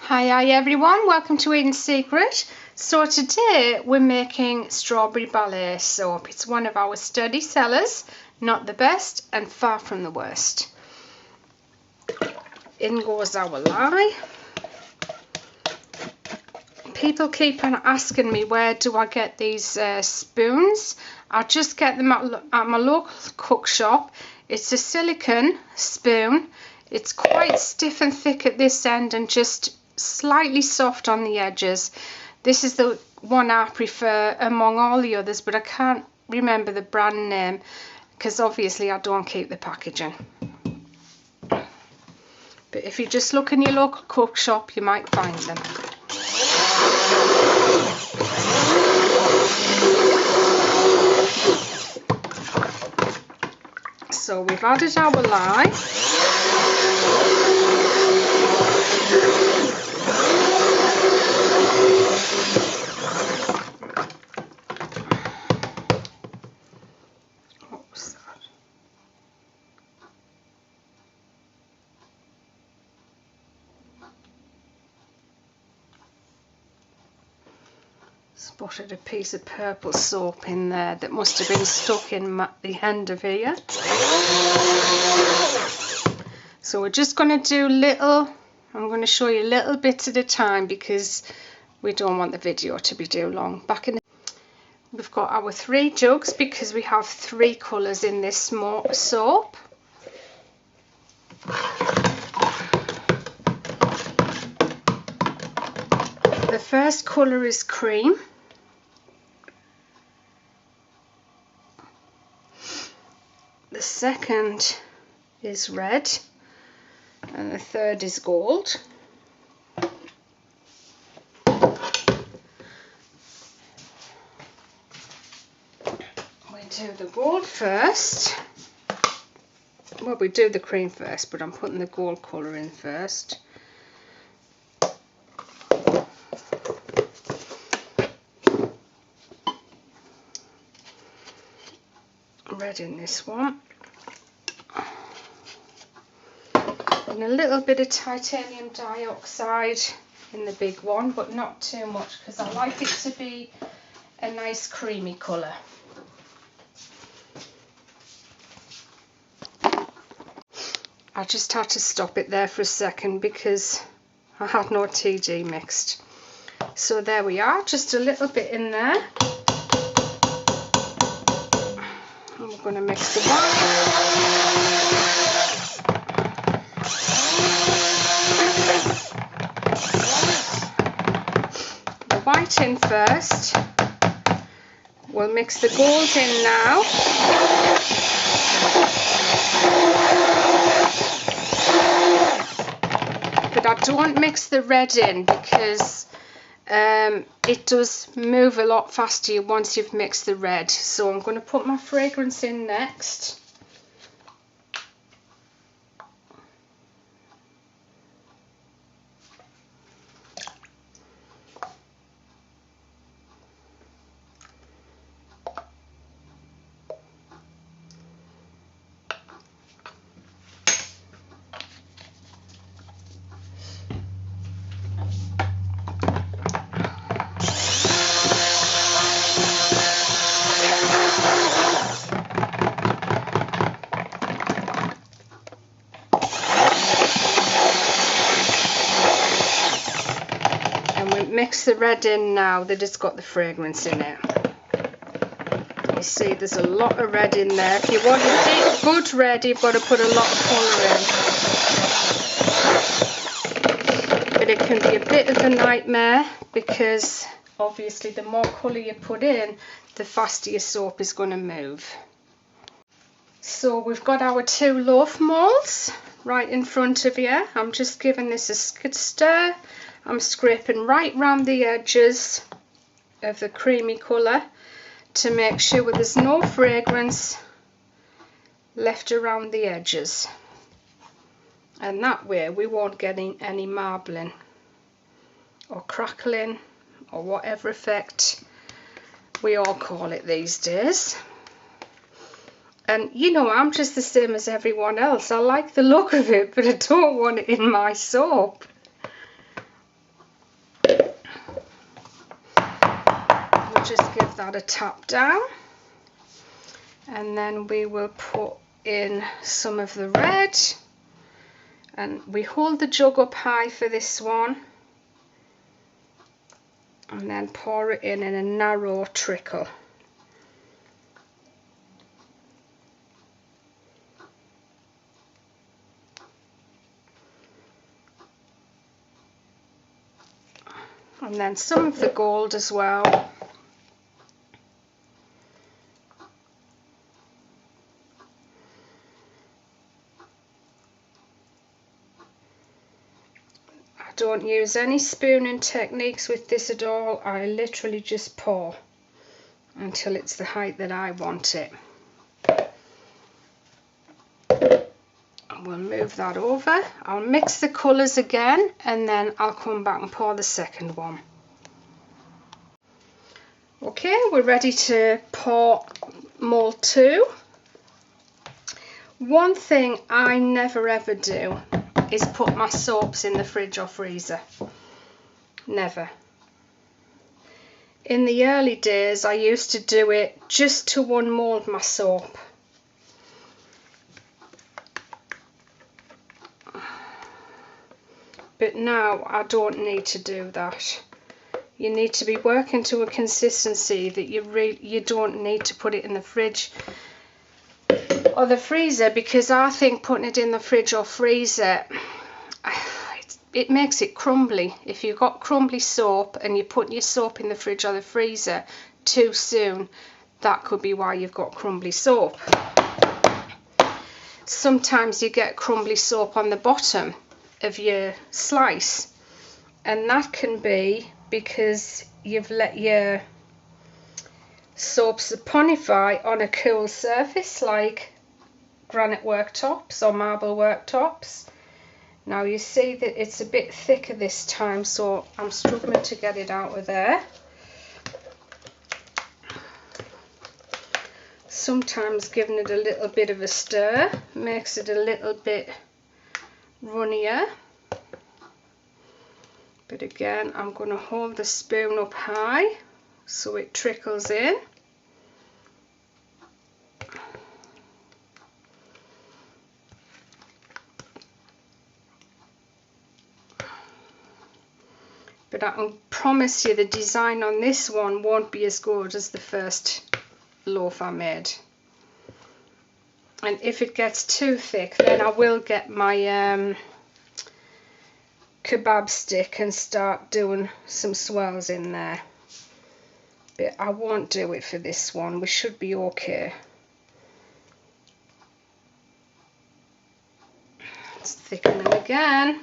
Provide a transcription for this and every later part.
Hi everyone, welcome to Eden's Secret. So today we're making strawberry ballet soap. It's one of our steady sellers, not the best and far from the worst. In goes our lye. People keep on asking me where do I get these spoons. I just get them at my local cook shop. It's a silicone spoon. It's quite stiff and thick at this end and just slightly soft on the edges. This is the one I prefer among all the others, but I can't remember the brand name because obviously I don't keep the packaging. But if you just look in your local cook shop, you might find them. So we've added our lye. What was that? Spotted a piece of purple soap in there that must have been stuck in the end of here. So we're just going to do I'm going to show you little bits at a time because we don't want the video to be too long. We've got our 3 jugs because we have 3 colours in this soap. The first colour is cream. The second is red. And the third is gold. We do the gold first. Well, we do the cream first, but I'm putting the gold colour in first. Red in this one. And a little bit of titanium dioxide in the big one, but not too much because I like it to be a nice creamy colour. I just had to stop it there for a second because I had no TD mixed. So there we are, just a little bit in there. And we're going to mix the white. White in first. We'll mix the gold in now. But I don't mix the red in because it does move a lot faster once you've mixed the red. So I'm going to put my fragrance in next. Mix the red in now that it's got the fragrance in it. You see there's a lot of red in there. If you want a deep good red, you've got to put a lot of colour in. But it can be a bit of a nightmare because obviously the more colour you put in, the faster your soap is going to move. So we've got our 2 loaf moulds right in front of you. I'm just giving this a good stir. I'm scraping right round the edges of the creamy colour to make sure there's no fragrance left around the edges. And that way we won't get any marbling or crackling or whatever effect we all call it these days. And you know, I'm just the same as everyone else. I like the look of it, but I don't want it in my soap. just give that a tap down, and then we will put in some of the red, and we hold the jug up high for this one, and then pour it in a narrow trickle. And then some of the gold as well. I don't use any spooning techniques with this at all. I literally just pour until it's the height that I want it. We'll move that over. I'll mix the colours again, and then I'll come back and pour the second one. Okay, we're ready to pour mould 2. One thing I never ever do is put my soaps in the fridge or freezer. Never. In the early days I used to do it just to unmould my soap. But now I don't need to do that. You need to be working to a consistency that you don't need to put it in the fridge or the freezer, because I think putting it in the fridge or freezer, it makes it crumbly. If you've got crumbly soap and you put your soap in the fridge or the freezer too soon, that could be why you've got crumbly soap. Sometimes you get crumbly soap on the bottom of your slice, and that can be because you've let your soap saponify on a cool surface like granite worktops or marble worktops. Now you see that it's a bit thicker this time, so I'm struggling to get it out of there. Sometimes giving it a little bit of a stir makes it a little bit runnier. But again, I'm going to hold the spoon up high so it trickles in. But I can promise you the design on this one won't be as good as the first loaf I made. And if it gets too thick, then I will get my kebab stick and start doing some swirls in there. But I won't do it for this one. We should be okay. Let's thicken them again.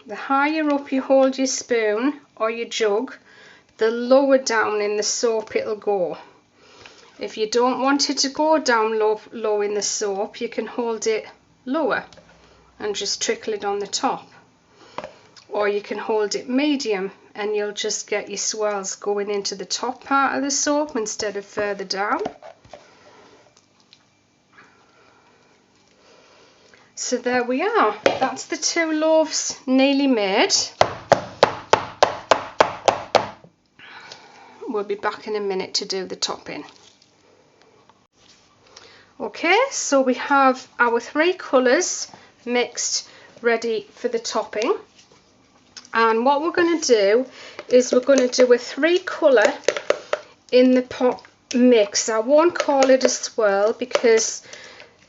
The higher up you hold your spoon or your jug, the lower down in the soap it'll go. If you don't want it to go down low in the soap, you can hold it lower and just trickle it on the top. Or you can hold it medium and you'll just get your swirls going into the top part of the soap instead of further down. So there we are. That's the 2 loaves nearly made. We'll be back in a minute to do the topping. Okay, so we have our 3 colours mixed, ready for the topping. And what we're going to do is we're going to do a 3 colour in the pot mix. I won't call it a swirl because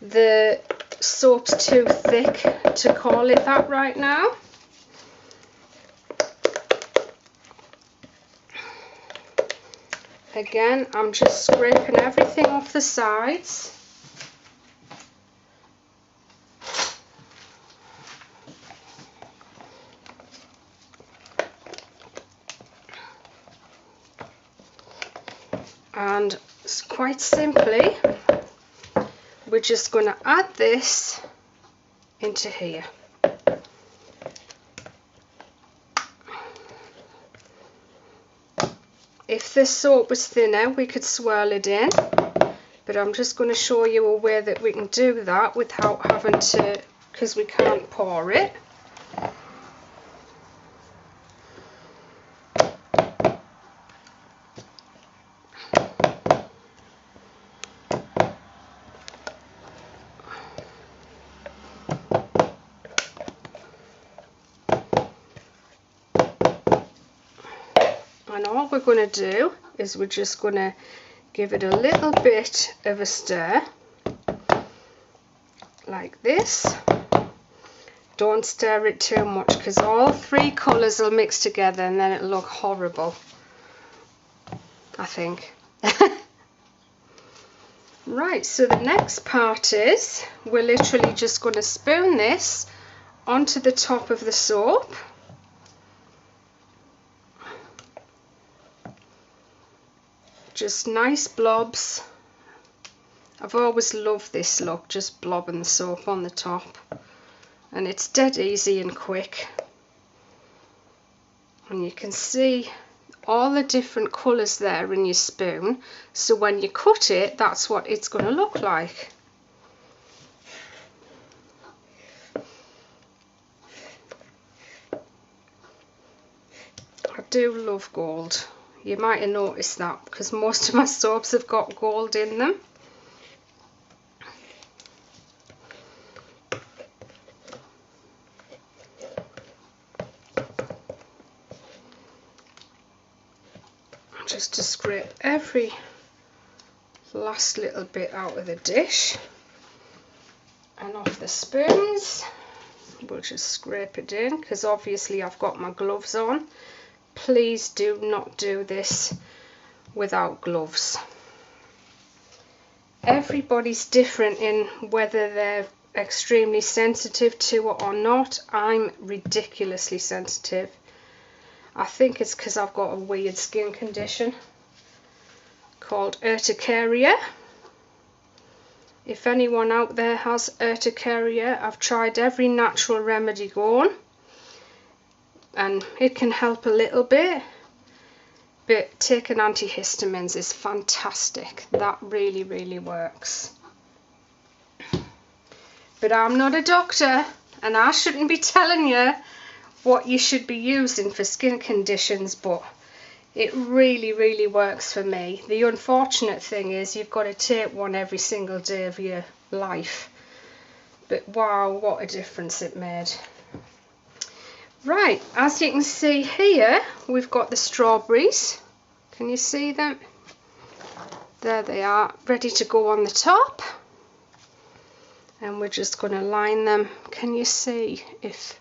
the soap's too thick to call it that right now. Again, I'm just scraping everything off the sides. And quite simply, we're just going to add this into here. If this soap was thinner, we could swirl it in, but I'm just going to show you a way that we can do that without having to, because we can't pour it. And all we're going to do is we're just going to give it a little bit of a stir, like this. Don't stir it too much because all three colours will mix together and then it'll look horrible, I think. Right, so the next part is we're literally just going to spoon this onto the top of the soap. Just nice blobs. I've always loved this look, just blobbing the soap on the top, and it's dead easy and quick. And you can see all the different colours there in your spoon, so when you cut it, that's what it's going to look like. I do love gold. You might have noticed that because most of my soaps have got gold in them. Just to scrape every last little bit out of the dish and off the spoons. We'll just scrape it in because obviously I've got my gloves on. Please do not do this without gloves. Everybody's different in whether they're extremely sensitive to it or not. I'm ridiculously sensitive. I think it's because I've got a weird skin condition called urticaria. If anyone out there has urticaria, I've tried every natural remedy going, and it can help a little bit, but taking antihistamines is fantastic. That really, really works. But I'm not a doctor, and I shouldn't be telling you what you should be using for skin conditions, but it really, really works for me. The unfortunate thing is you've got to take one every single day of your life, but wow, what a difference it made. Right, as you can see here, we've got the strawberries. Can you see them? There they are, ready to go on the top. And we're just going to line them. Can you see if...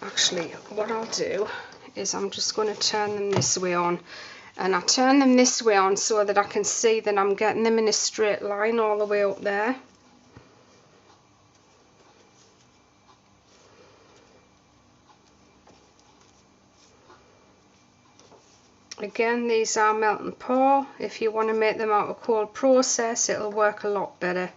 Actually, what I'll do is I'm just going to turn them this way on. And I turn them this way on so that I can see that I'm getting them in a straight line all the way up there. Again, these are melt and pour. If you want to make them out of cold process, it'll work a lot better.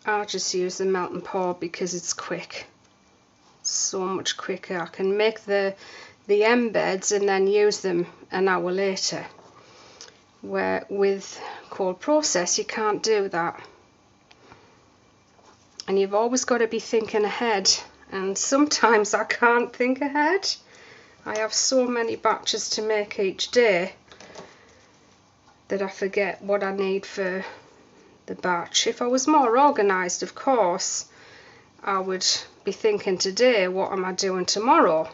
I'll just use the melt and pour because it's quick. So much quicker. I can make the embeds and then use them an hour later. Where with cold process you can't do that. And you've always got to be thinking ahead. And sometimes I can't think ahead. I have so many batches to make each day that I forget what I need for the batch. If I was more organised, of course, I would be thinking today, what am I doing tomorrow?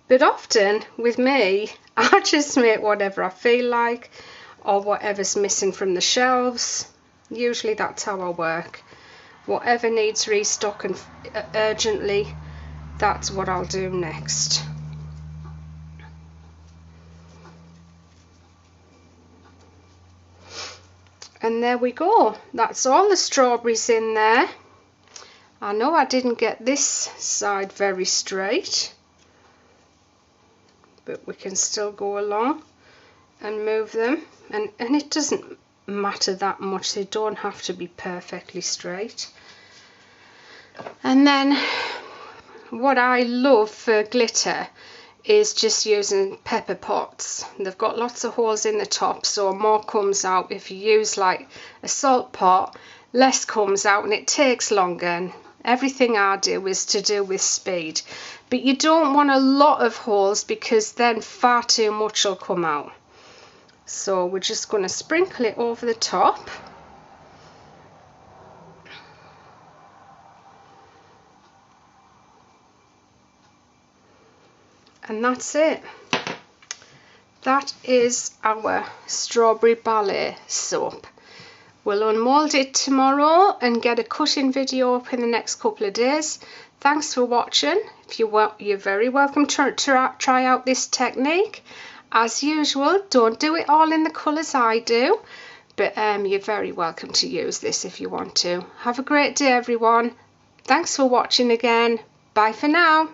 But often with me, I just make whatever I feel like or whatever's missing from the shelves. Usually that's how I work. Whatever needs restocking urgently, that's what I'll do next. And there we go. That's all the strawberries in there. I know I didn't get this side very straight, but we can still go along and move them. And it doesn't matter that much. They don't have to be perfectly straight. And then what I love for glitter is just using pepper pots. They've got lots of holes in the top, so more comes out. If you use like a salt pot, less comes out and it takes longer, and everything I do is to do with speed. But you don't want a lot of holes because then far too much will come out. So we're just going to sprinkle it over the top. And that's it. That is our strawberry ballet soap. We'll unmold it tomorrow and get a cutting video up in the next couple of days. Thanks for watching. If you want, you're very welcome to try out this technique. As usual, don't do it all in the colours I do, but you're very welcome to use this if you want to. Have a great day, everyone. Thanks for watching again. Bye for now.